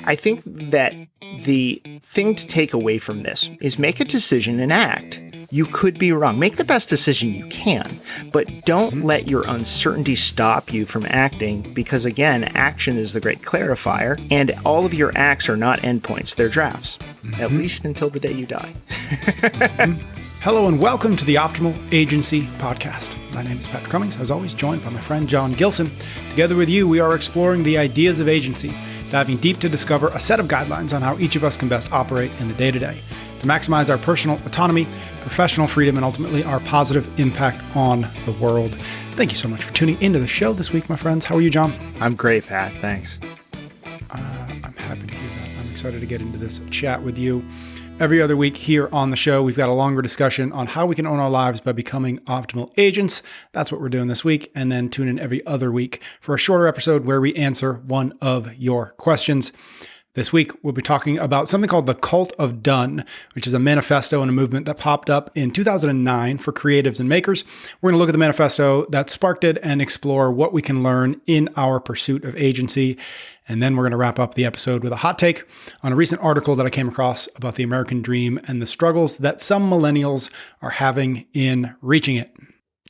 I think that the thing to take away from this is make a decision and act. You could be wrong. Make the best decision you can, but don't let your uncertainty stop you from acting because, again, action is the great clarifier, and all of your acts are not endpoints. They're drafts, at least until the day you die. Hello and welcome to the Optimal Agency Podcast. My name is Patrick Cummings, as always, joined by my friend John Gilson. Together with you, we are exploring the ideas of agency, diving deep to discover a set of guidelines on how each of us can best operate in the day-to-day to maximize our personal autonomy, professional freedom, and ultimately our positive impact on the world. Thank you so much for tuning into the show this week, my friends. How are you, John? I'm great, Pat. Thanks. I'm happy to hear that. I'm excited to get into this chat with you. Every other week here on the show, we've got a longer discussion on how we can own our lives by becoming optimal agents. That's what we're doing this week. And then tune in every other week for a shorter episode where we answer one of your questions. This week, we'll be talking about something called the Cult of Done, which is a manifesto and a movement that popped up in 2009 for creatives and makers. We're going to look at the manifesto that sparked it and explore what we can learn in our pursuit of agency. And then we're going to wrap up the episode with a hot take on a recent article that I came across about the American dream and the struggles that some millennials are having in reaching it.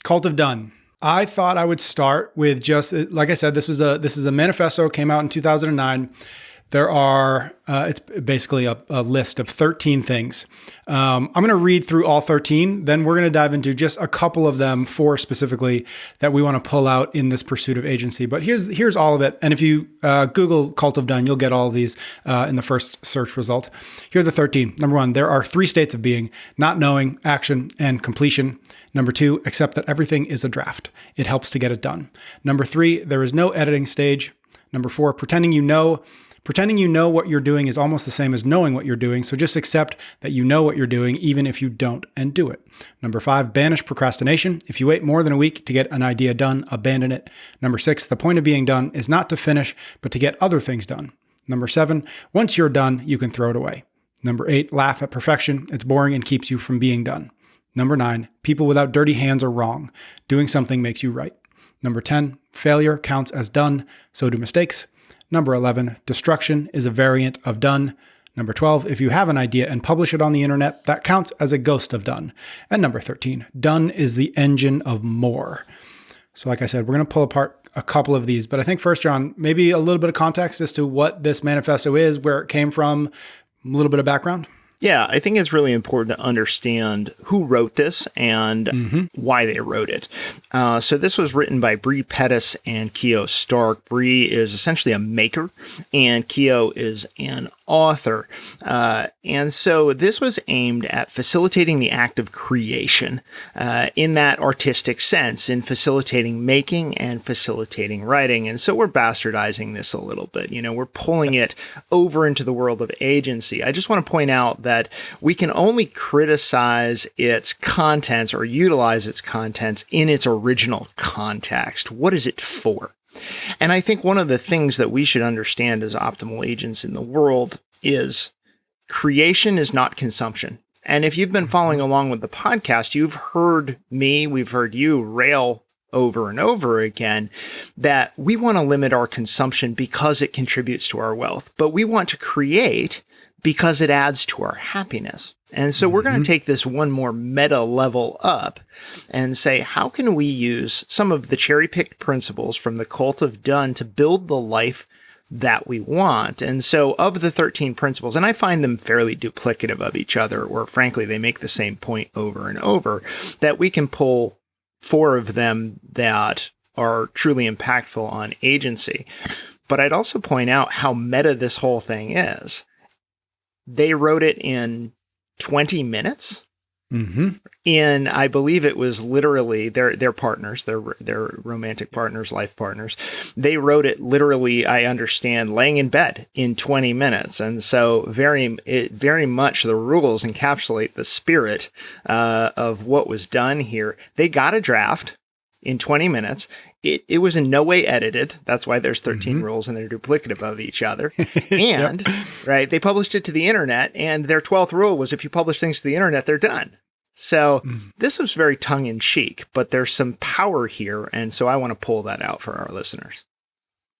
Cult of Done. I thought I would start with just, like I said, this is a manifesto, came out in 2009. There are, it's basically a list of 13 things. I'm going to read through all 13. Then we're going to dive into just a couple of them, 4 specifically, that we want to pull out in this pursuit of agency. But here's all of it. And if you Google Cult of Done, you'll get all of these in the first search result. Here are the 13. Number 1, there are 3 states of being: not knowing, action, and completion. Number 2, accept that everything is a draft. It helps to get it done. Number 3, there is no editing stage. Number 4, pretending you know what you're doing is almost the same as knowing what you're doing, so just accept that you know what you're doing even if you don't, and do it. Number 5, banish procrastination. If you wait more than a week to get an idea done, abandon it. Number 6, the point of being done is not to finish, but to get other things done. Number 7, once you're done, you can throw it away. Number 8, laugh at perfection. It's boring and keeps you from being done. Number 9, people without dirty hands are wrong. Doing something makes you right. Number 10, failure counts as done, so do mistakes. Number 11, destruction is a variant of done. Number 12, if you have an idea and publish it on the internet, that counts as a ghost of done. And number 13, done is the engine of more. So like I said, we're going to pull apart a couple of these, but I think first, John, maybe a little bit of context as to what this manifesto is, where it came from, a little bit of background. Yeah, I think it's really important to understand who wrote this and why they wrote it. So this was written by Bre Pettis and Keo Stark. Bre is essentially a maker, and Keo is an author. And so this was aimed at facilitating the act of creation in that artistic sense, in facilitating making and facilitating writing. And so we're bastardizing this a little bit. You know, we're pulling it over into the world of agency. I just want to point out that we can only criticize its contents or utilize its contents in its original context. What is it for? And I think one of the things that we should understand as optimal agents in the world is creation is not consumption. And if you've been following along with the podcast, you've heard me, we've heard you rail over and over again that we want to limit our consumption because it contributes to our wealth, but we want to create because it adds to our happiness. And so we're going to take this one more meta level up and say, how can we use some of the cherry-picked principles from the Cult of Done to build the life that we want? And so of the 13 principles, and I find them fairly duplicative of each other, or frankly, they make the same point over and over, that we can pull 4 of them that are truly impactful on agency. But I'd also point out how meta this whole thing is. They wrote it in 20 minutes. In, I believe it was literally their partners, their romantic partners, life partners. They wrote it literally, I understand, laying in bed in 20 minutes. And so very much the rules encapsulate the spirit of what was done here. They got a draft in 20 minutes. It was in no way edited. That's why there's 13 rules and they're duplicative of each other. And right, they published it to the internet, and their 12th rule was if you publish things to the internet, they're done. So this was very tongue in cheek, but there's some power here. And so I want to pull that out for our listeners.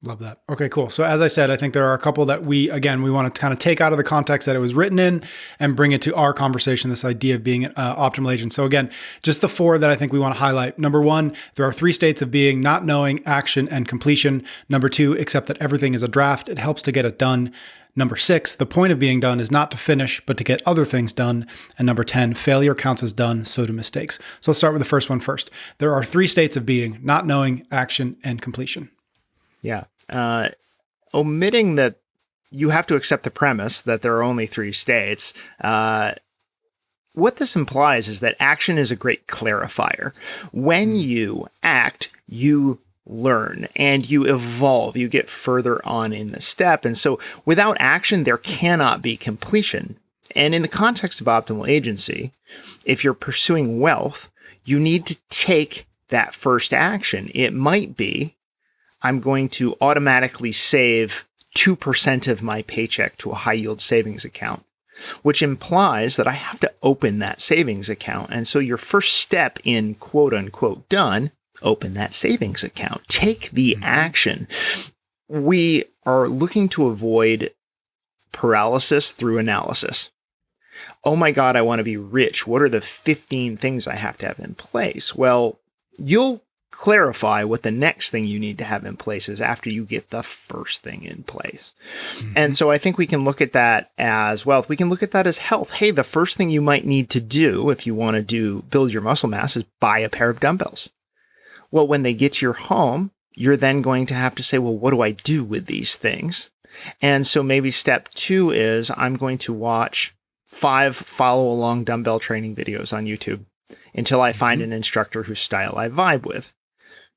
Love that. Okay, cool. So as I said, I think there are a couple that we want to kind of take out of the context that it was written in and bring it to our conversation, this idea of being an optimal agent. So again, just the 4 that I think we want to highlight. Number 1, there are 3 states of being: not knowing, action, and completion. Number 2, accept that everything is a draft. It helps to get it done. Number 6, the point of being done is not to finish, but to get other things done. And number 10, failure counts as done, so do mistakes. So let's start with the first one first. There are 3 states of being: not knowing, action, and completion. Yeah. Omitting that you have to accept the premise that there are only 3 states. What this implies is that action is a great clarifier. When you act, you learn and you evolve, you get further on in the step. And so without action, there cannot be completion. And in the context of optimal agency, if you're pursuing wealth, you need to take that first action. It might be, I'm going to automatically save 2% of my paycheck to a high yield savings account, which implies that I have to open that savings account. And so your first step in quote unquote done, open that savings account, take the action. We are looking to avoid paralysis through analysis. Oh my God, I want to be rich. What are the 15 things I have to have in place? Well, you'll clarify what the next thing you need to have in place is after you get the first thing in place. And so I think we can look at that as wealth. We can look at that as health. Hey, the first thing you might need to do if you want to build your muscle mass is buy a pair of dumbbells. Well, when they get to your home, you're then going to have to say, well, what do I do with these things? And so maybe step 2 is I'm going to watch 5 follow-along dumbbell training videos on YouTube until I find an instructor whose style I vibe with.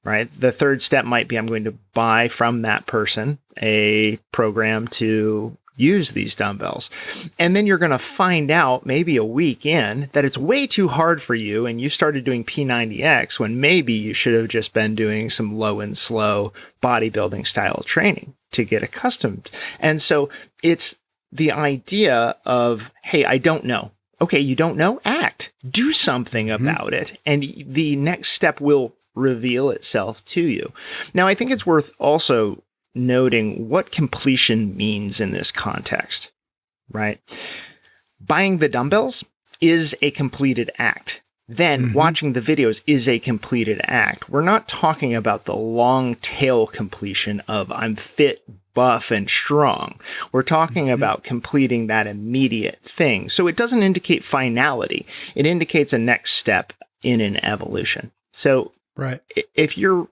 Right. The third step might be I'm going to buy from that person a program to use these dumbbells. And then you're going to find out maybe a week in that it's way too hard for you and you started doing P90X when maybe you should have just been doing some low and slow bodybuilding style training to get accustomed. And so it's the idea of, hey, I don't know. Okay, you don't know? Act. Do something about it. And the next step will reveal itself to you. Now, I think it's worth also noting what completion means in this context, right? Buying the dumbbells is a completed act. Then watching the videos is a completed act. We're not talking about the long tail completion of I'm fit, buff, and strong. We're talking about completing that immediate thing. So it doesn't indicate finality. It indicates a next step in an evolution. So right. If you're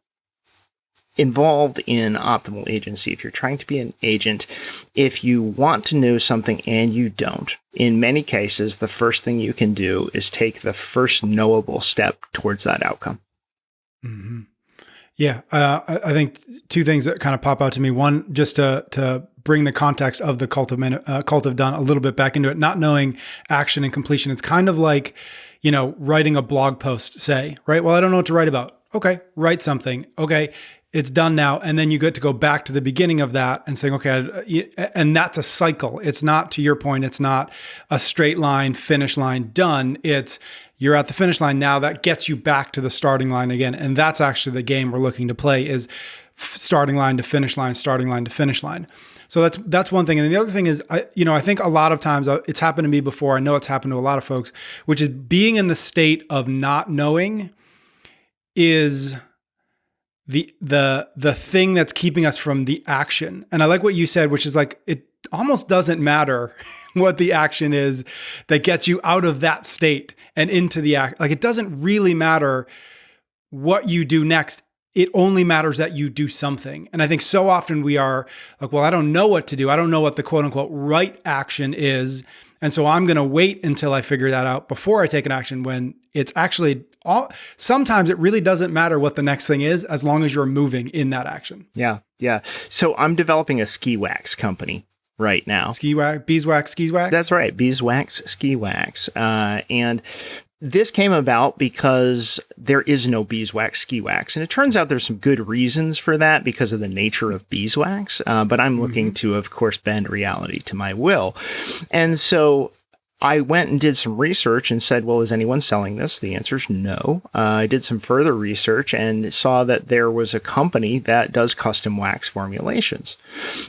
involved in optimal agency, if you're trying to be an agent, if you want to know something and you don't, in many cases, the first thing you can do is take the first knowable step towards that outcome. Yeah. I think 2 things that kind of pop out to me. One, just to bring the context of the cult of done a little bit back into it, not knowing action and completion. It's kind of like, writing a blog post, say, right? Well, I don't know what to write about. Okay, write something. Okay, it's done now. And then you get to go back to the beginning of that and saying, okay, and that's a cycle. It's not, to your point, it's not a straight line, finish line, done. It's you're at the finish line now. That gets you back to the starting line again. And that's actually the game we're looking to play is starting line to finish line, starting line to finish line. So that's one thing. And then the other thing is, I think a lot of times it's happened to me before. I know it's happened to a lot of folks, which is being in the state of not knowing is the thing that's keeping us from the action. And I like what you said, which is like, it almost doesn't matter what the action is that gets you out of that state and into the act. Like, it doesn't really matter what you do next. It only matters that you do something. And I think so often we are like, well, I don't know what to do. I don't know what the quote unquote right action is. And so I'm going to wait until I figure that out before I take an action, when it's actually sometimes it really doesn't matter what the next thing is as long as you're moving in that action. Yeah. Yeah. So I'm developing a ski wax company right now. Ski wax, beeswax, ski wax? That's right. Beeswax, ski wax. And this came about because there is no beeswax ski wax. And it turns out there's some good reasons for that because of the nature of beeswax. But I'm looking to, of course, bend reality to my will. And so I went and did some research and said, well, is anyone selling this? The answer is no. I did some further research and saw that there was a company that does custom wax formulations.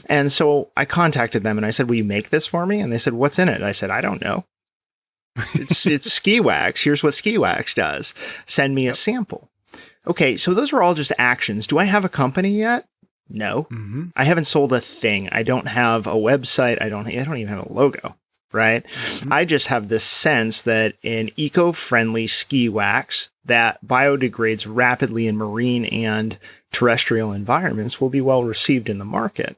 And so I contacted them and I said, will you make this for me? And they said, what's in it? I said, I don't know. It's ski wax. Here's what ski wax does. Send me a sample. Okay, so those are all just actions. Do I have a company yet? No. Mm-hmm. I haven't sold a thing. I don't have a website. I don't even have a logo. Right? Mm-hmm. I just have this sense that an eco-friendly ski wax that biodegrades rapidly in marine and terrestrial environments will be well received in the market.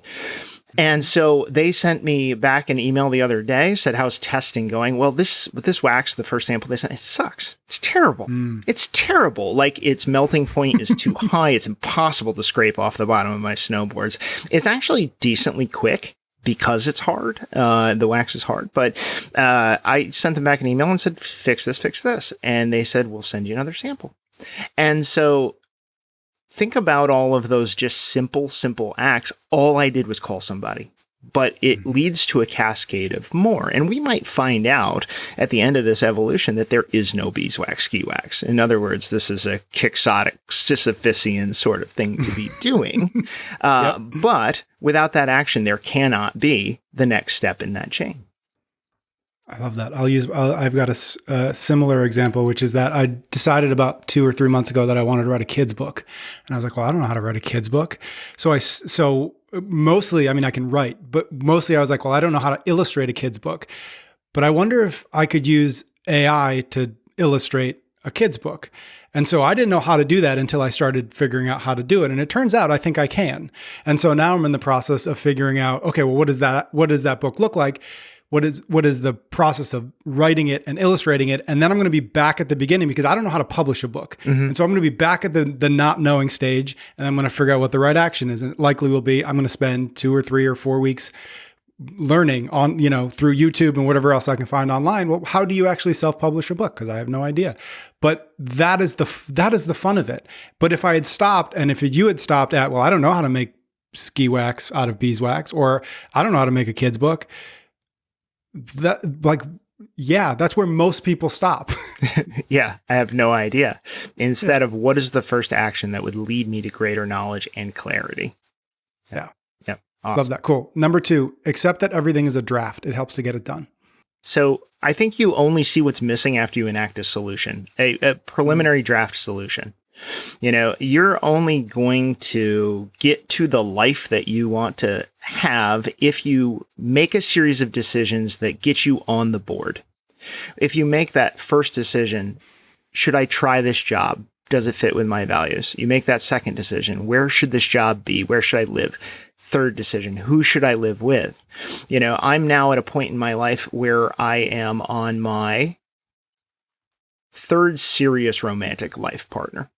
And so they sent me back an email the other day, said, how's testing going? Well, with this wax, the first sample they sent, it sucks. It's terrible. It's terrible. Like, its melting point is too high. It's impossible to scrape off the bottom of my snowboards. It's actually decently quick, because it's hard. The wax is hard. But I sent them back an email and said, fix this. And they said, we'll send you another sample. And so think about all of those just simple acts. All I did was call somebody. But it leads to a cascade of more. And we might find out at the end of this evolution that there is no beeswax ski wax. In other words, this is a quixotic Sisyphusian sort of thing to be doing. But without that action, there cannot be the next step in that chain. I love that. I've got a similar example, which is that I decided about 2 or 3 months ago that I wanted to write a kid's book. And I was like, well, I don't know how to write a kid's book. So mostly, I mean, I can write, but mostly I was like, well, I don't know how to illustrate a kid's book, but I wonder if I could use AI to illustrate a kid's book. And so I didn't know how to do that until I started figuring out how to do it. And it turns out I think I can. And so now I'm in the process of figuring out, okay, well, what does that book look like? What is the process of writing it and illustrating it? And then I'm going to be back at the beginning because I don't know how to publish a book. Mm-hmm. And so I'm going to be back at the not knowing stage, and I'm going to figure out what the right action is. And it likely will be, I'm going to spend 2 or 3 or 4 weeks learning on, through YouTube and whatever else I can find online. Well, how do you actually self-publish a book? Because I have no idea. But that is the fun of it. But if I had stopped, and if you had stopped at, well, I don't know how to make ski wax out of beeswax, or I don't know how to make a kid's book, that's where most people stop. Yeah, I have no idea. Instead of what is the first action that would lead me to greater knowledge and clarity? Yeah. Yep. Awesome. Love that. Cool. Number 2, accept that everything is a draft. It helps to get it done. So I think you only see what's missing after you enact a solution, a preliminary draft solution. You're only going to get to the life that you want to have if you make a series of decisions that get you on the board. If you make that first decision, should I try this job? Does it fit with my values? You make that second decision. Where should this job be? Where should I live? Third decision, who should I live with? I'm now at a point in my life where I am on my 3rd serious romantic life partner.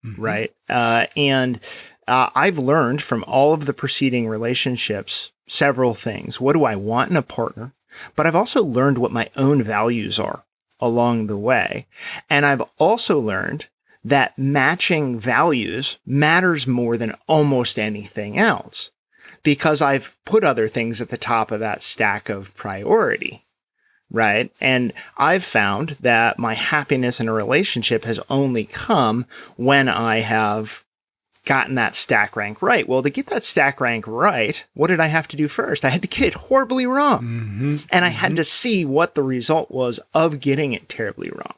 Mm-hmm. Right. And I've learned from all of the preceding relationships several things. What do I want in a partner? But I've also learned what my own values are along the way. And I've also learned that matching values matters more than almost anything else, because I've put other things at the top of that stack of priority. Right. And I've found that my happiness in a relationship has only come when I have gotten that stack rank right. Well, to get that stack rank right, what did I have to do first? I had to get it horribly wrong. Mm-hmm. And I had to see what the result was of getting it terribly wrong.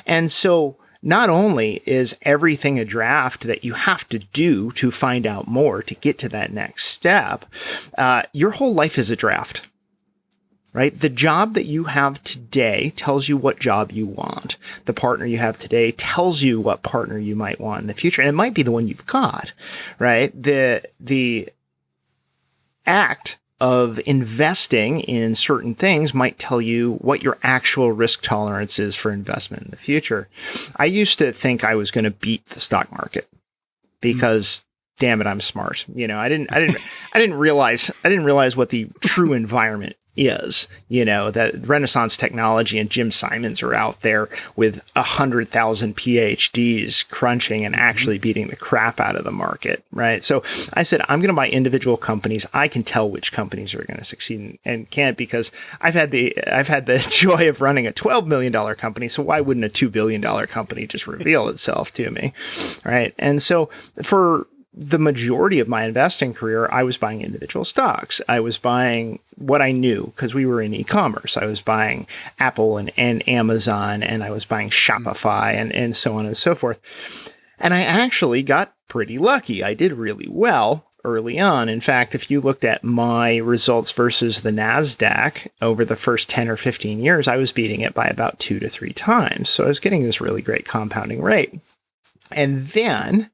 And so not only is everything a draft that you have to do to find out more to get to that next step, your whole life is a draft. Right? The job that you have today tells you what job you want. The partner you have today tells you what partner you might want in the future. And it might be the one you've got, right? The act of investing in certain things might tell you what your actual risk tolerance is for investment in the future. I used to think I was going to beat the stock market because damn it, I'm smart. I didn't realize what the true environment is, that Renaissance Technology and Jim Simons are out there with 100,000 PhDs crunching and actually beating the crap out of the market, right? So I said, I'm going to buy individual companies. I can tell which companies are going to succeed and can't, because I've had the joy of running a $12 million company. So why wouldn't a $2 billion company just reveal itself to me, right? And so for the majority of my investing career, I was buying individual stocks. I was buying what I knew because we were in e-commerce. I was buying Apple and Amazon, and I was buying Shopify and so on and so forth. And I actually got pretty lucky. I did really well early on. In fact, if you looked at my results versus the NASDAQ over the first 10 or 15 years, I was beating it by about 2 to 3 times. So I was getting this really great compounding rate. And then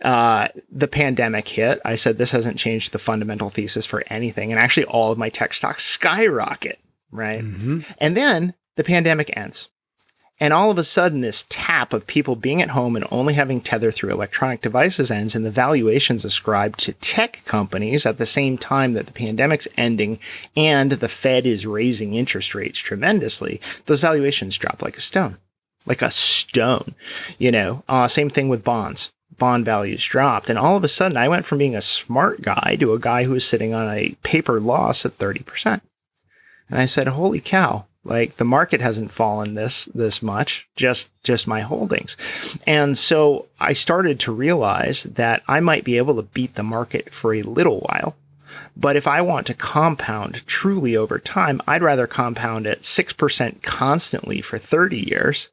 the pandemic hit. I said, this hasn't changed the fundamental thesis for anything. And actually all of my tech stocks skyrocket, right? Mm-hmm. And then the pandemic ends. And all of a sudden, this tap of people being at home and only having Tether through electronic devices ends, and the valuations ascribed to tech companies at the same time that the pandemic's ending and the Fed is raising interest rates tremendously, those valuations drop like a stone. Like a stone. Same thing with bonds. Bond values dropped. And all of a sudden, I went from being a smart guy to a guy who was sitting on a paper loss at 30%. And I said, holy cow, like the market hasn't fallen this much, just my holdings. And so I started to realize that I might be able to beat the market for a little while. But if I want to compound truly over time, I'd rather compound at 6% constantly for 30 years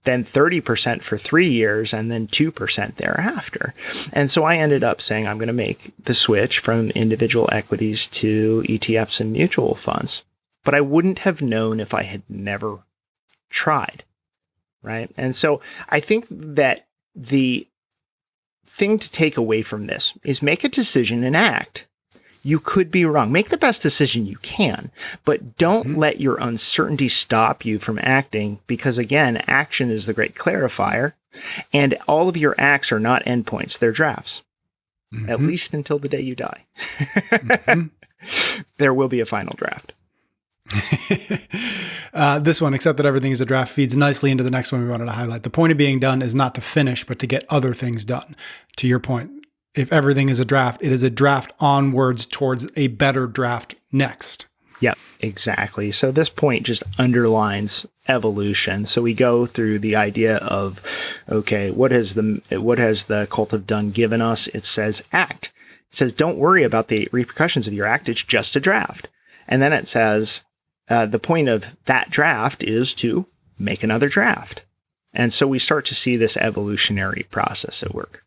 then 30% for 3 years, and then 2% thereafter. And so I ended up saying I'm going to make the switch from individual equities to ETFs and mutual funds. But I wouldn't have known if I had never tried, right? And so I think that the thing to take away from this is make a decision and act. You could be wrong. Make the best decision you can, but don't let your uncertainty stop you from acting, because again, action is the great clarifier, and all of your acts are not endpoints, they're drafts, at least until the day you die. There will be a final draft. This one, except that everything is a draft, feeds nicely into the next one we wanted to highlight. The point of being done is not to finish, but to get other things done. To your point, if everything is a draft, it is a draft onwards towards a better draft next. Yep, exactly. So this point just underlines evolution. So we go through the idea of, okay, what has the Cult of Done given us? It says act. It says don't worry about the repercussions of your act. It's just a draft. And then it says the point of that draft is to make another draft. And so we start to see this evolutionary process at work.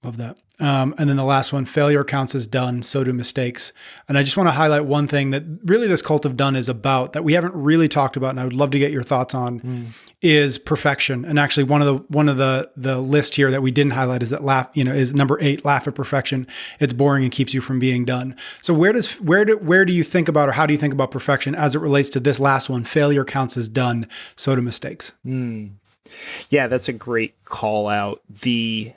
Love that. And then the last one, failure counts as done, so do mistakes. And I just want to highlight one thing that really this Cult of Done is about that we haven't really talked about, and I would love to get your thoughts on, is perfection. And actually one of the list here that we didn't highlight is that is number 8, laugh at perfection. It's boring and keeps you from being done. So where do you think about, or how do you think about perfection as it relates to this last one, failure counts as done, so do mistakes? Yeah, that's a great call out. The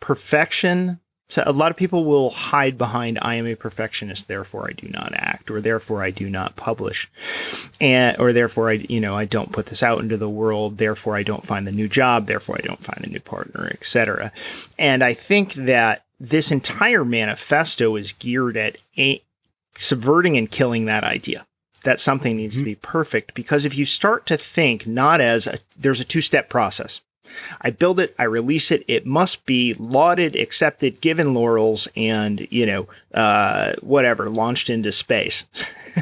perfection. So a lot of people will hide behind, I am a perfectionist, therefore I do not act, or therefore I do not publish, or therefore I don't put this out into the world, therefore I don't find the new job, therefore I don't find a new partner, etc. And I think that this entire manifesto is geared at subverting and killing that idea that something needs to be perfect, because if you start to think not as there's a 2-step process. I build it, I release it, it must be lauded, accepted, given laurels, and, launched into space.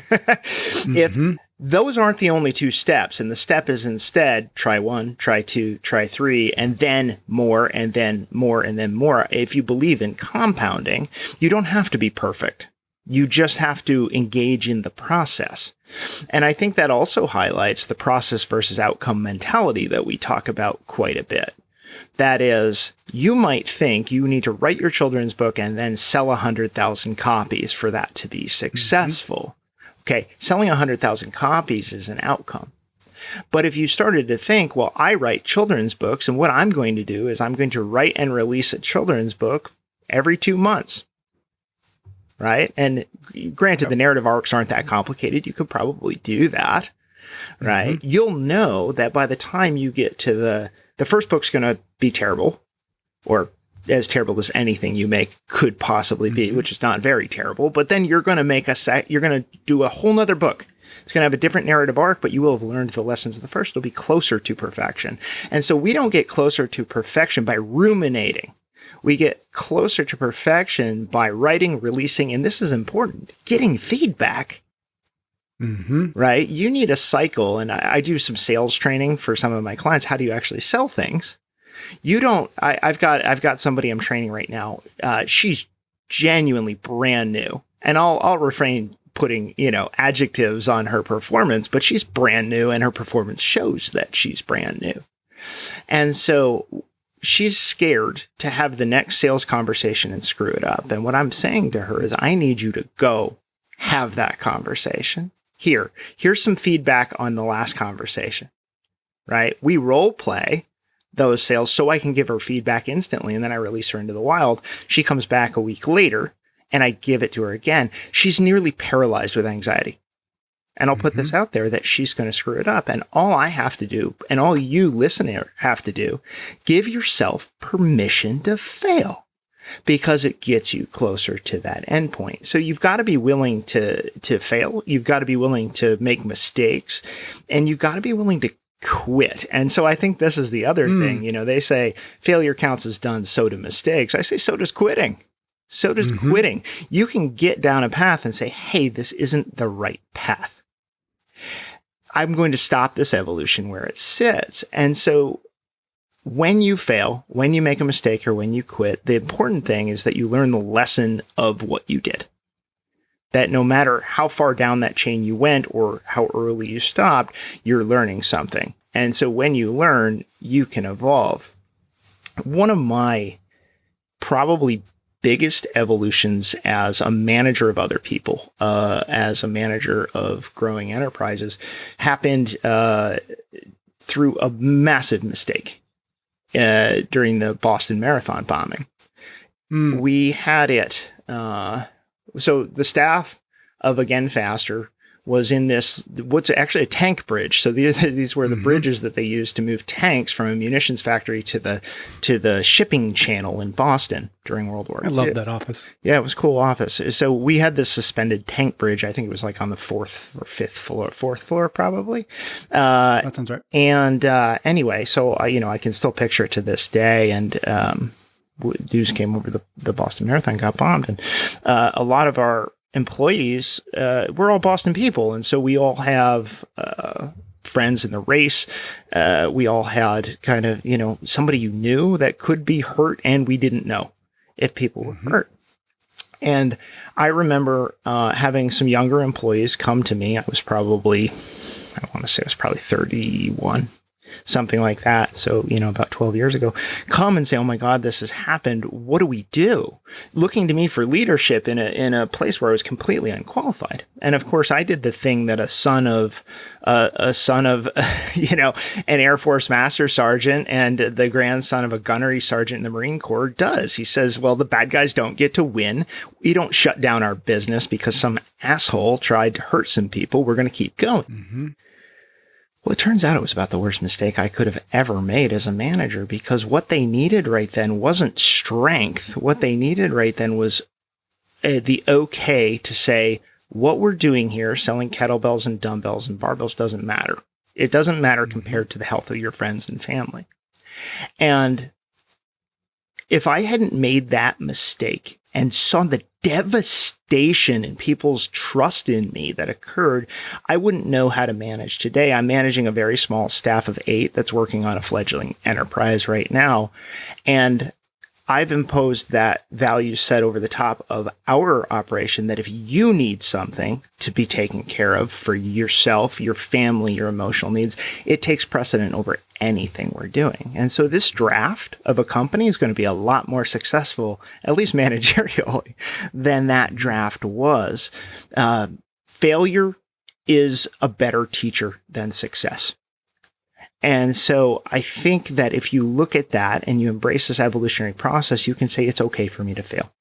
If those aren't the only 2 steps, and the step is instead try 1, try 2, try 3, and then more, and then more, and then more. If you believe in compounding, you don't have to be perfect. You just have to engage in the process. And I think that also highlights the process versus outcome mentality that we talk about quite a bit. That is, you might think you need to write your children's book and then sell 100,000 copies for that to be successful. Okay, selling 100,000 copies is an outcome. But if you started to think, well, I write children's books, and what I'm going to do is I'm going to write and release a children's book every 2 months. right? And granted, the narrative arcs aren't that complicated. You could probably do that, right? You'll know that by the time you get to the first book's going to be terrible, or as terrible as anything you make could possibly be, which is not very terrible. But then you're going to make you're going to do a whole nother book. It's going to have a different narrative arc, but you will have learned the lessons of the first. It'll be closer to perfection. And so we don't get closer to perfection by ruminating. We get closer to perfection by writing, releasing, and this is important, getting feedback. Right? You need a cycle. And I do some sales training for some of my clients. How do you actually sell things? You don't, I've got somebody I'm training right now. She's genuinely brand new, and I'll refrain putting, adjectives on her performance, but she's brand new and her performance shows that she's brand new. And so she's scared to have the next sales conversation and screw it up. And what I'm saying to her is, I need you to go have that conversation. Here's some feedback on the last conversation, right? We role play those sales so I can give her feedback instantly. And then I release her into the wild. She comes back a week later and I give it to her again. She's nearly paralyzed with anxiety. And I'll put this out there that she's going to screw it up. And all I have to do, and all you listener have to do, give yourself permission to fail, because it gets you closer to that endpoint. So you've got to be willing to fail. You've got to be willing to make mistakes, and you've got to be willing to quit. And so I think this is the other thing. They say failure counts as done, so do mistakes. I say so does quitting. So does quitting. You can get down a path and say, hey, this isn't the right path. I'm going to stop this evolution where it sits. And so when you fail, when you make a mistake, or when you quit, the important thing is that you learn the lesson of what you did. That no matter how far down that chain you went or how early you stopped, you're learning something. And so when you learn, you can evolve. One of my probably biggest evolutions as a manager of other people, as a manager of growing enterprises, happened through a massive mistake during the Boston Marathon bombing. We had it. So the staff of Again Faster was in this, what's actually a tank bridge. So these were the bridges that they used to move tanks from a munitions factory to the shipping channel in Boston during World War II. I love that office. Yeah, it was a cool office. So we had this suspended tank bridge. I think it was like on the fourth floor probably. That sounds right. And anyway, so I can still picture it to this day. And news came over the Boston Marathon got bombed, and a lot of our employees, we're all Boston people. And so we all have friends in the race. We all had kind of, somebody you knew that could be hurt, and we didn't know if people were hurt. And I remember having some younger employees come to me. I want to say I was probably 31. Something like that. So, about 12 years ago, come and say, oh my God, this has happened. What do we do? Looking to me for leadership in a place where I was completely unqualified. And of course, I did the thing that a son of, an Air Force Master Sergeant and the grandson of a gunnery sergeant in the Marine Corps does. He says, well, the bad guys don't get to win. We don't shut down our business because some asshole tried to hurt some people. We're going to keep going. Well, it turns out it was about the worst mistake I could have ever made as a manager, because what they needed right then wasn't strength. What they needed right then was the okay to say, what we're doing here, selling kettlebells and dumbbells and barbells, doesn't matter. It doesn't matter compared to the health of your friends and family. And if I hadn't made that mistake and saw the devastation in people's trust in me that occurred, I wouldn't know how to manage today. I'm managing a very small staff of 8 that's working on a fledgling enterprise right now. And I've imposed that value set over the top of our operation that if you need something to be taken care of for yourself, your family, your emotional needs, it takes precedent over anything we're doing. And so this draft of a company is going to be a lot more successful, at least managerially, than that draft was. Failure is a better teacher than success. And so I think that if you look at that and you embrace this evolutionary process, you can say it's okay for me to fail.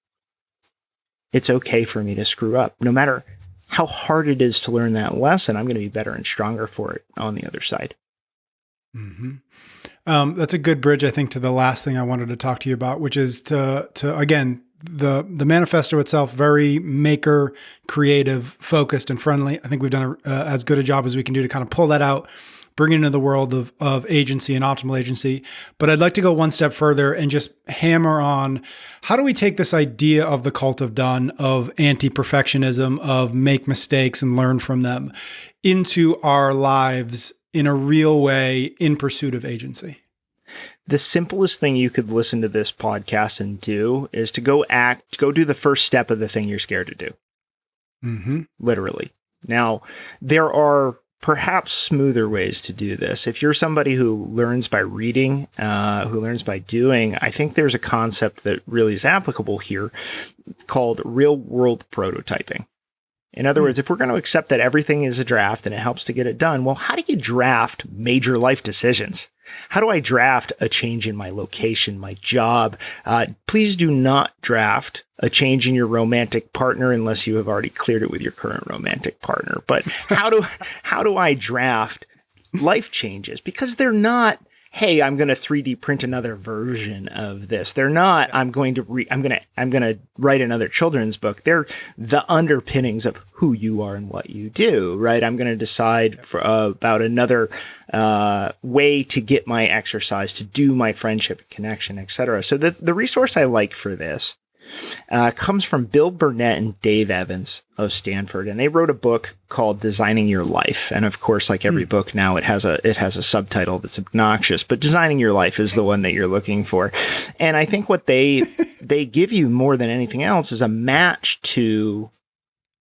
It's okay for me to screw up. No matter how hard it is to learn that lesson, I'm going to be better and stronger for it on the other side. Mm-hmm. That's a good bridge, I think, to the last thing I wanted to talk to you about, which is to again, the manifesto itself, very maker, creative, focused, and friendly. I think we've done as good a job as we can do to kind of pull that out, bring it into the world of agency and optimal agency. But I'd like to go one step further and just hammer on, how do we take this idea of the cult of done, of anti-perfectionism, of make mistakes and learn from them, into our lives in a real way in pursuit of agency? The simplest thing you could listen to this podcast and do is to go do the first step of the thing you're scared to do. Mm-hmm. Literally. Now, there are perhaps smoother ways to do this. If you're somebody who learns by reading, who learns by doing, I think there's a concept that really is applicable here called real world prototyping. In other words, if we're going to accept that everything is a draft and it helps to get it done, well, how do you draft major life decisions? How do I draft a change in my location, my job? Please do not draft a change in your romantic partner unless you have already cleared it with your current romantic partner. But how do I draft life changes? Because they're not, hey, I'm going to 3D print another version of this. They're not, I'm going to write another children's book. They're the underpinnings of who you are and what you do, right? I'm going to decide about another way to get my exercise, to do my friendship connection, etc. So the resource I like for this comes from Bill Burnett and Dave Evans of Stanford, and they wrote a book called Designing Your Life. And of course, like every book now, it has a subtitle that's obnoxious, but Designing Your Life is the one that you're looking for. And I think what they give you more than anything else is a match to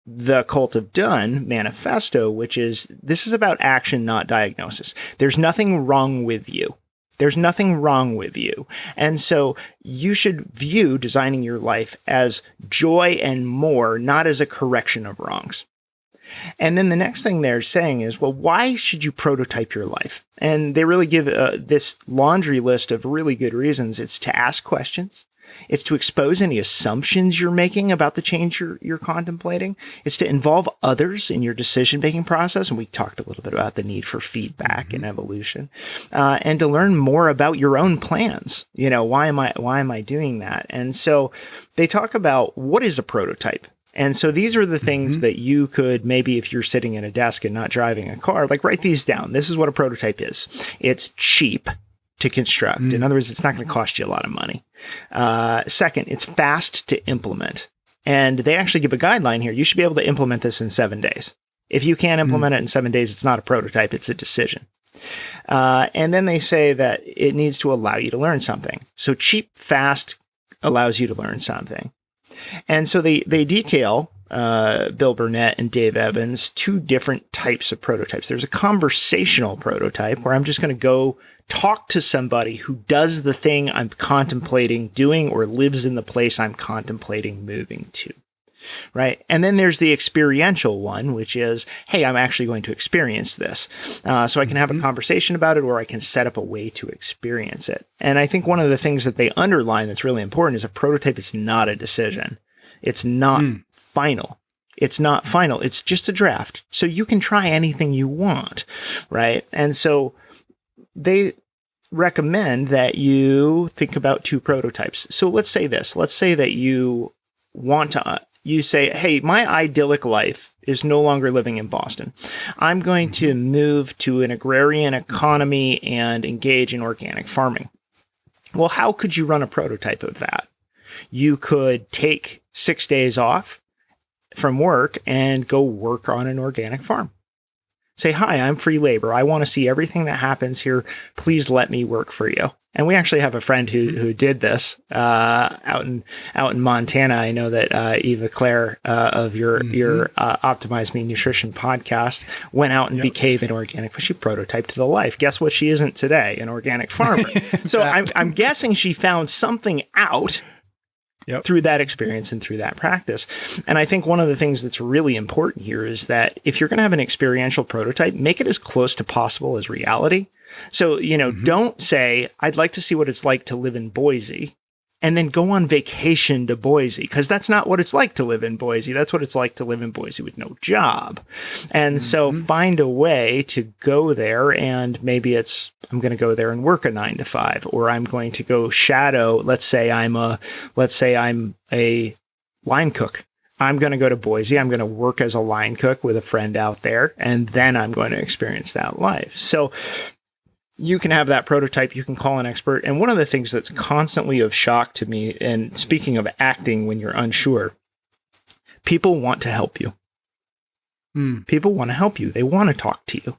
the Cult of Done manifesto, which is, this is about action, not diagnosis. There's nothing wrong with you. There's nothing wrong with you. And so you should view designing your life as joy and more, not as a correction of wrongs. And then the next thing they're saying is, well, why should you prototype your life? And they really give this laundry list of really good reasons. It's to ask questions. It's to expose any assumptions you're making about the change you're contemplating. It's to involve others in your decision-making process. And we talked a little bit about the need for feedback and evolution, and to learn more about your own plans. You know, why am I doing that? And so they talk about what is a prototype. And so these are the things that you could, maybe if you're sitting at a desk and not driving a car, like write these down. This is what a prototype is. It's cheap to construct. In other words, it's not going to cost you a lot of money. Second, it's fast to implement. And they actually give a guideline here. You should be able to implement this in 7 days. If you can't implement it in 7 days, it's not a prototype, it's a decision. And then they say that it needs to allow you to learn something. So cheap, fast allows you to learn something. And so they detail, Bill Burnett and Dave Evans, two different types of prototypes. There's a conversational prototype where I'm just going to go talk to somebody who does the thing I'm contemplating doing or lives in the place I'm contemplating moving to, right? And then there's the experiential one, which is, hey, I'm actually going to experience this. So I can have a conversation about it, or I can set up a way to experience it. And I think one of the things that they underline that's really important is a prototype is not a decision. It's not final. It's not final. It's just a draft. So you can try anything you want, right? And so they recommend that you think about two prototypes. So let's say this. Let's say that you want to, you say, hey, my idyllic life is no longer living in Boston. I'm going to move to an agrarian economy and engage in organic farming. Well, how could you run a prototype of that? You could take 6 days off from work and go work on an organic farm. Say, hi, I'm free labor. I want to see everything that happens here. Please let me work for you. And we actually have a friend who did this out in Montana. I know that Eva Claire of your Optimize Me Nutrition podcast went out and became an organic. She prototyped the life. Guess what? She isn't today, an organic farmer. So I'm guessing she found something out through that experience and through that practice. And I think one of the things that's really important here is that if you're going to have an experiential prototype, make it as close to possible as reality. So, don't say, I'd like to see what it's like to live in Boise, and then go on vacation to Boise, because that's not what it's like to live in Boise. That's what it's like to live in Boise with no job. And so find a way to go there, and maybe it's, I'm going to go there and work a 9 to 5, or I'm going to go shadow. Let's say I'm a line cook. I'm going to go to Boise. I'm going to work as a line cook with a friend out there, and then I'm going to experience that life. So you can have that prototype. You can call an expert. And one of the things that's constantly of shock to me, and speaking of acting when you're unsure, people want to help you. People want to help you. They want to talk to you.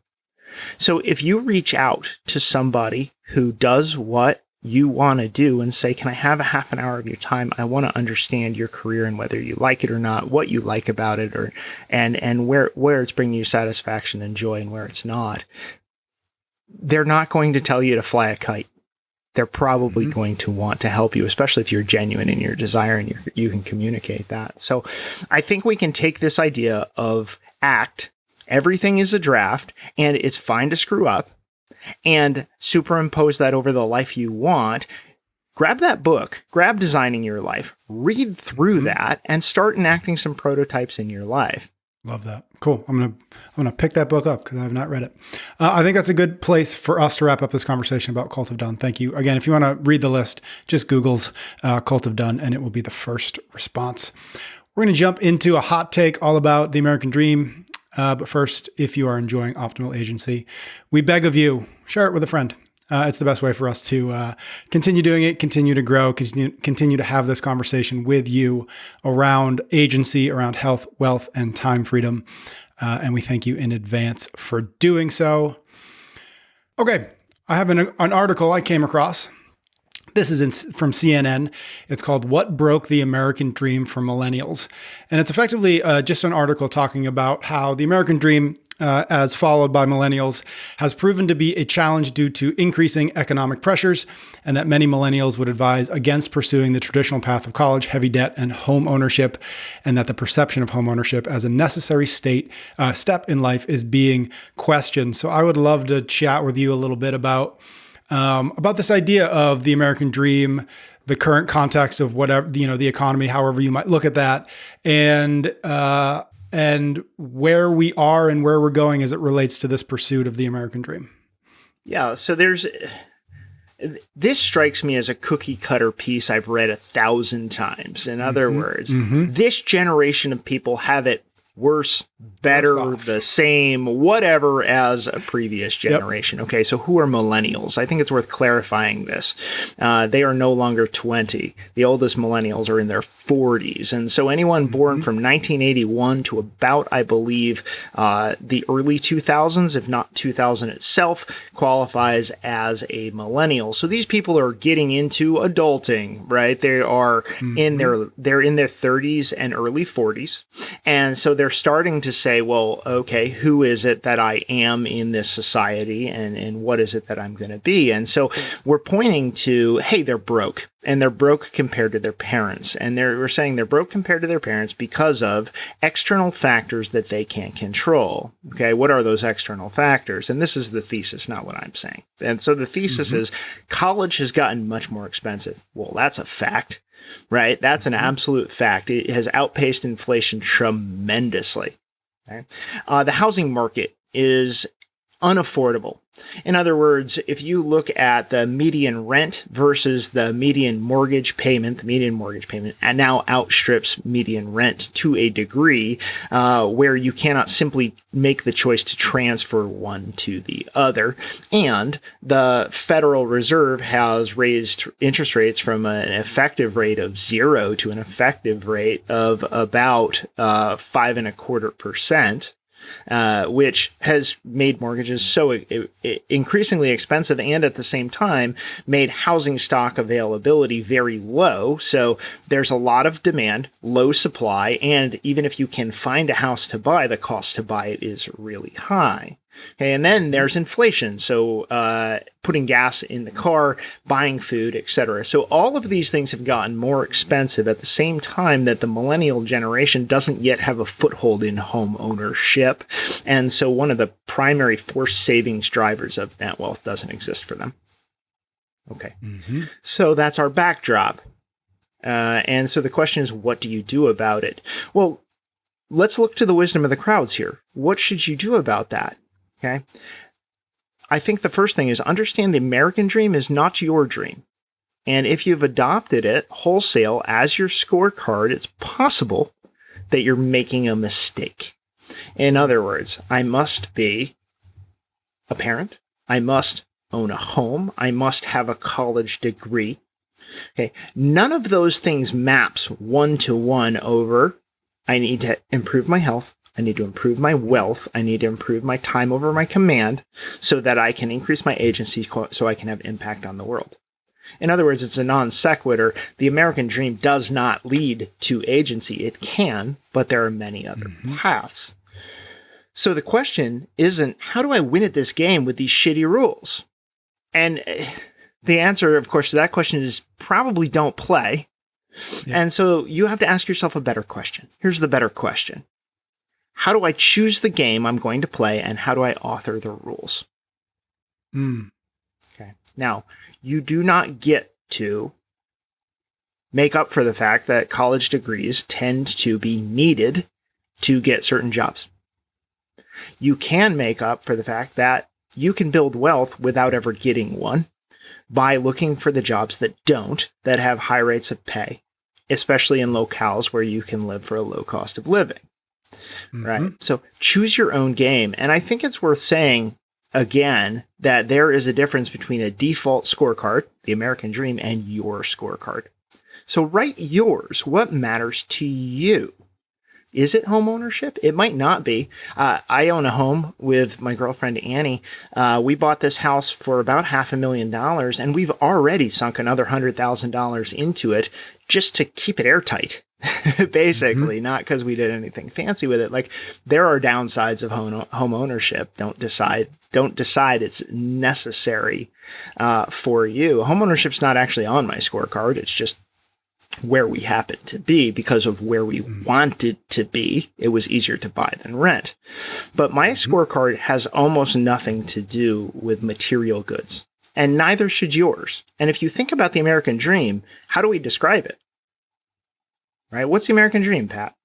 So if you reach out to somebody who does what you want to do and say, can I have a half an hour of your time? I want to understand your career and whether you like it or not, what you like about it, or and where it's bringing you satisfaction and joy and where it's not. They're not going to tell you to fly a kite. They're probably going to want to help you, especially if you're genuine in your desire and you can communicate that. So I think we can take this idea of ACT, everything is a draft, and it's fine to screw up, and superimpose that over the life you want. Grab that book, grab Designing Your Life, read through that, and start enacting some prototypes in your life. Love that. Cool. I'm gonna pick that book up because I have not read it. I think that's a good place for us to wrap up this conversation about Cult of Done. Thank you again. If you want to read the list, just Google's Cult of Done, and it will be the first response. We're going to jump into a hot take all about the American dream. But first, if you are enjoying Optimal Agency, we beg of you, share it with a friend. It's the best way for us to continue doing it, continue to grow, continue to have this conversation with you around agency, around health, wealth, and time freedom. And we thank you in advance for doing so. Okay, I have an article I came across. This is from CNN. It's called What Broke the American Dream for Millennials. And it's effectively just an article talking about how the American dream, as followed by millennials, has proven to be a challenge due to increasing economic pressures, and that many millennials would advise against pursuing the traditional path of college, heavy debt, and home ownership, and that the perception of home ownership as a necessary step in life is being questioned. So I would love to chat with you a little bit about this idea of the American dream, the current context of whatever, the economy, however you might look at that, and where we are and where we're going as it relates to this pursuit of the American dream. Yeah. So this strikes me as a cookie cutter piece I've read 1,000 times. In other words, this generation of people have it worse, better, the same, whatever as a previous generation. Yep. Okay, so who are millennials? I think it's worth clarifying this. They are no longer 20. The oldest millennials are in their 40s. And so anyone born from 1981 to about, I believe, the early 2000s, if not 2000 itself, qualifies as a millennial. So these people are getting into adulting, right? They are in their 30s and early 40s. And so they're starting to say, well, okay, who is it that I am in this society, and what is it that I'm going to be? And so we're pointing to, hey, they're broke, and they're broke compared to their parents. And we're saying they're broke compared to their parents because of external factors that they can't control. Okay, what are those external factors? And this is the thesis, not what I'm saying. And so the thesis is college has gotten much more expensive. Well, that's a fact. Right? That's an absolute fact. It has outpaced inflation tremendously. Okay? The housing market is unaffordable. In other words, if you look at the median rent versus the median mortgage payment, the median mortgage payment now outstrips median rent to a degree where you cannot simply make the choice to transfer one to the other. And the Federal Reserve has raised interest rates from an effective rate of 0 to an effective rate of about 5.25%. Which has made mortgages so increasingly expensive, and at the same time made housing stock availability very low. So there's a lot of demand, low supply, and even if you can find a house to buy, the cost to buy it is really high. Okay, and then there's inflation. So putting gas in the car, buying food, etc. So all of these things have gotten more expensive at the same time that the millennial generation doesn't yet have a foothold in home ownership. And so one of the primary forced savings drivers of net wealth doesn't exist for them. Okay, so that's our backdrop. And so the question is, what do you do about it? Well, let's look to the wisdom of the crowds here. What should you do about that? Okay. I think the first thing is understand the American dream is not your dream. And if you've adopted it wholesale as your scorecard, it's possible that you're making a mistake. In other words, I must be a parent. I must own a home. I must have a college degree. Okay. None of those things maps one-to-one over, I need to improve my health. I need to improve my wealth. I need to improve my time over my command so that I can increase my agency so I can have impact on the world. In other words, it's a non sequitur. The American dream does not lead to agency. It can, but there are many other paths. So the question isn't, how do I win at this game with these shitty rules? And the answer, of course, to that question is probably don't play. Yeah. And so you have to ask yourself a better question. Here's the better question. How do I choose the game I'm going to play, and how do I author the rules? Okay. Now, you do not get to make up for the fact that college degrees tend to be needed to get certain jobs. You can make up for the fact that you can build wealth without ever getting one by looking for the jobs that have high rates of pay, especially in locales where you can live for a low cost of living. Right? So choose your own game. And I think it's worth saying again that there is a difference between a default scorecard, the American dream, and your scorecard. So write yours. What matters to you? Is it home ownership? It might not be. I own a home with my girlfriend, Annie. We bought this house for about $500,000, and we've already sunk another $100,000 into it just to keep it airtight, basically, not because we did anything fancy with it. Like, there are downsides of home ownership. Don't decide it's necessary for you. Home ownership's not actually on my scorecard. It's just where we happen to be because of where we wanted to be. It was easier to buy than rent. But my scorecard has almost nothing to do with material goods, and neither should yours. And if you think about the American dream, how do we describe it? Right? What's the American dream, Pat?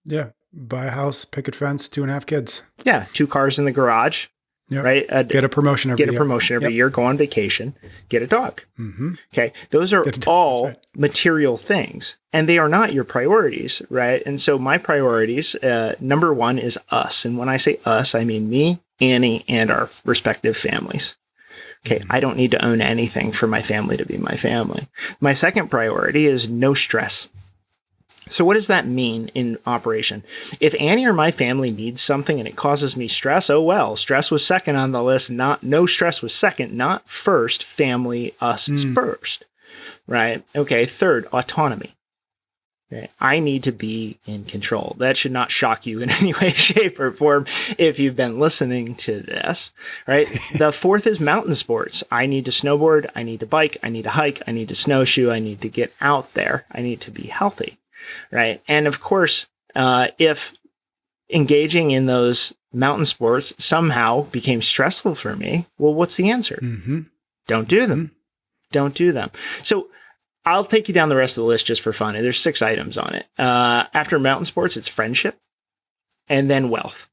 Yeah. Buy a house, picket fence, 2.5 kids. Yeah. 2 cars in the garage. Yep. Right? Get a promotion every year, go on vacation, get a dog. Okay. Those are all material things, and they are not your priorities, right? And so my priorities, number one is us. And when I say us, I mean me, Annie, and our respective families. Okay. I don't need to own anything for my family to be my family. My second priority is no stress. So what does that mean in operation? If Annie or my family needs something and it causes me stress, oh well, stress was second on the list. No stress was second, not first. Family, us is first, right? Okay. Third, autonomy. Okay. I need to be in control. That should not shock you in any way, shape, or form if you've been listening to this, right? The fourth is mountain sports. I need to snowboard. I need to bike. I need to hike. I need to snowshoe. I need to get out there. I need to be healthy. Right. And of course, if engaging in those mountain sports somehow became stressful for me, well, what's the answer? Don't do them. Don't do them. So I'll take you down the rest of the list just for fun. There's 6 items on it. After mountain sports, it's friendship and then wealth.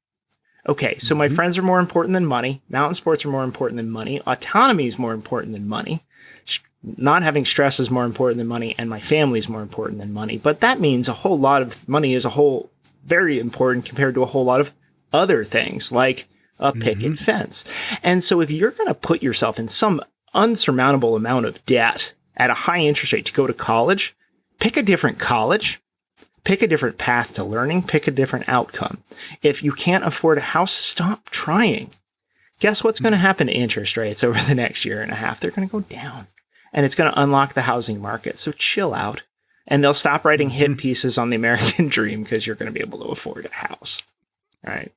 Okay. So my friends are more important than money. Mountain sports are more important than money. Autonomy is more important than money. Not having stress is more important than money, and my family is more important than money. But that means a whole lot of money is very important compared to a whole lot of other things, like a picket fence. And so if you're going to put yourself in some unsurmountable amount of debt at a high interest rate to go to college, pick a different college, pick a different path to learning, pick a different outcome. If you can't afford a house, stop trying. Guess what's going to happen to interest rates over the next year and a half? They're going to go down. And it's going to unlock the housing market. So chill out. And they'll stop writing hit pieces on the American dream because you're going to be able to afford a house. All right.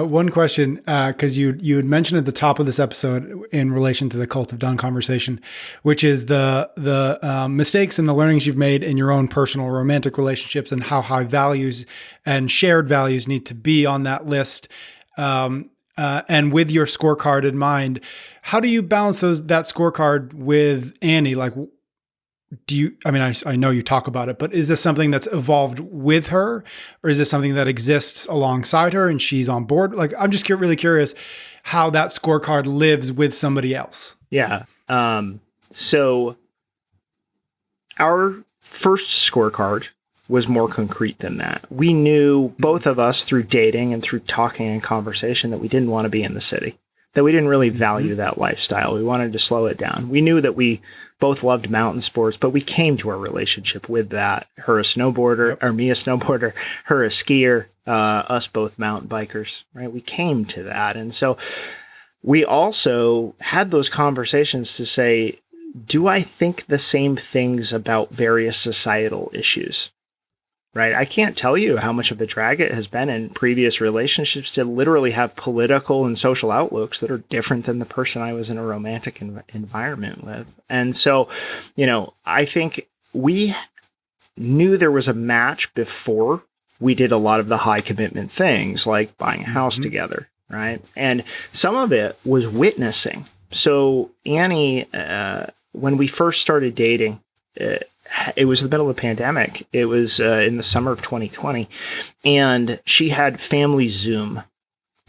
One question, because you had mentioned at the top of this episode in relation to the Cult of Done conversation, which is the mistakes and the learnings you've made in your own personal romantic relationships and how high values and shared values need to be on that list. And with your scorecard in mind, how do you balance that scorecard with Annie? Like, I know you talk about it, but is this something that's evolved with her, or is this something that exists alongside her and she's on board? Like, I'm just really curious how that scorecard lives with somebody else. Yeah. So our first scorecard was more concrete than that. We knew, both of us, through dating and through talking and conversation, that we didn't want to be in the city, that we didn't really value that lifestyle. We wanted to slow it down. We knew that we both loved mountain sports, but we came to our relationship with that. Her a snowboarder, or me a snowboarder, her a skier, us both mountain bikers, right? We came to that. And so we also had those conversations to say, do I think the same things about various societal issues? Right. I can't tell you how much of a drag it has been in previous relationships to literally have political and social outlooks that are different than the person I was in a romantic environment with. And so, I think we knew there was a match before we did a lot of the high commitment things like buying a house together. Right. And some of it was witnessing. So Annie, when we first started dating, it was the middle of the pandemic. It was in the summer of 2020, and she had family Zoom.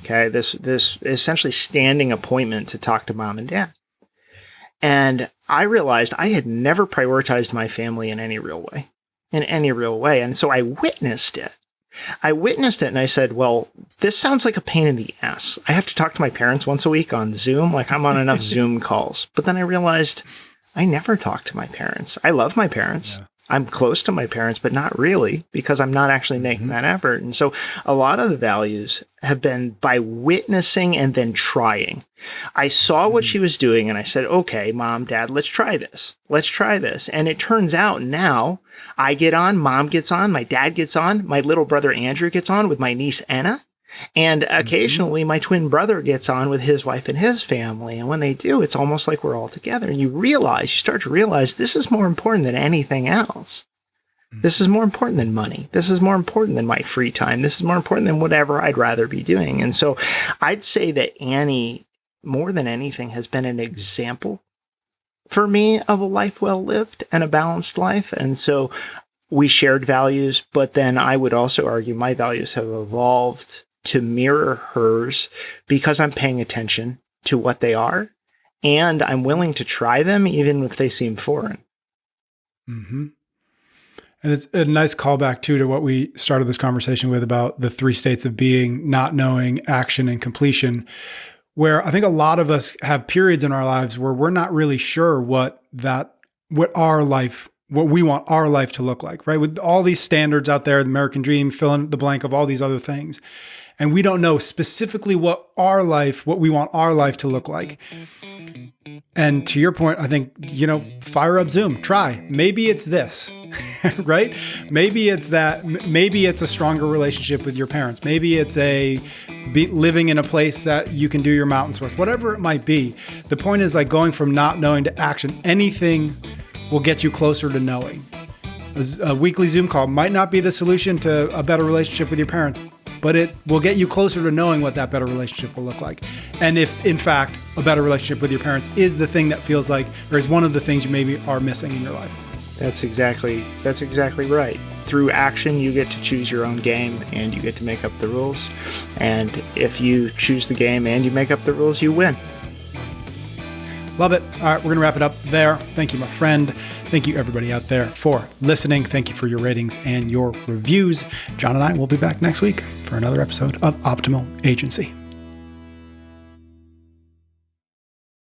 Okay, this essentially standing appointment to talk to mom and dad. And I realized I had never prioritized my family in any real way. And so I witnessed it. And I said, well, this sounds like a pain in the ass. I have to talk to my parents once a week on Zoom. Like, I'm on enough Zoom calls. But then I realized I never talk to my parents. I love my parents. Yeah. I'm close to my parents, but not really, because I'm not actually making that effort. And so a lot of the values have been by witnessing and then trying. I saw what she was doing and I said, okay, mom, dad, let's try this. And it turns out now I get on, mom gets on, my dad gets on, my little brother Andrew gets on with my niece Anna. And occasionally my twin brother gets on with his wife and his family. And when they do, it's almost like we're all together. And you start to realize this is more important than anything else. This is more important than money. This is more important than my free time. This is more important than whatever I'd rather be doing. And so I'd say that Annie, more than anything, has been an example for me of a life well lived and a balanced life. And so we shared values, but then I would also argue my values have evolved to mirror hers because I'm paying attention to what they are and I'm willing to try them even if they seem foreign. Mm-hmm. And it's a nice callback too to what we started this conversation with about the 3 states of being: not knowing, action, and completion, where I think a lot of us have periods in our lives where we're not really sure what we want our life to look like, right? With all these standards out there, the American dream, fill in the blank of all these other things. And we don't know specifically what we want our life to look like. And to your point, I think, fire up Zoom, try. Maybe it's this, right? Maybe it's that. Maybe it's a stronger relationship with your parents. Maybe it's living in a place that you can do your mountain sports, whatever it might be. The point is, like, going from not knowing to action. Anything will get you closer to knowing. A weekly Zoom call might not be the solution to a better relationship with your parents, but it will get you closer to knowing what that better relationship will look like. And if, in fact, a better relationship with your parents is the thing that feels like, or is one of the things you maybe are missing in your life. That's exactly right. Through action, you get to choose your own game and you get to make up the rules. And if you choose the game and you make up the rules, you win. Love it. All right, we're going to wrap it up there. Thank you, my friend. Thank you, everybody out there, for listening. Thank you for your ratings and your reviews. John and I will be back next week for another episode of Optimal Agency.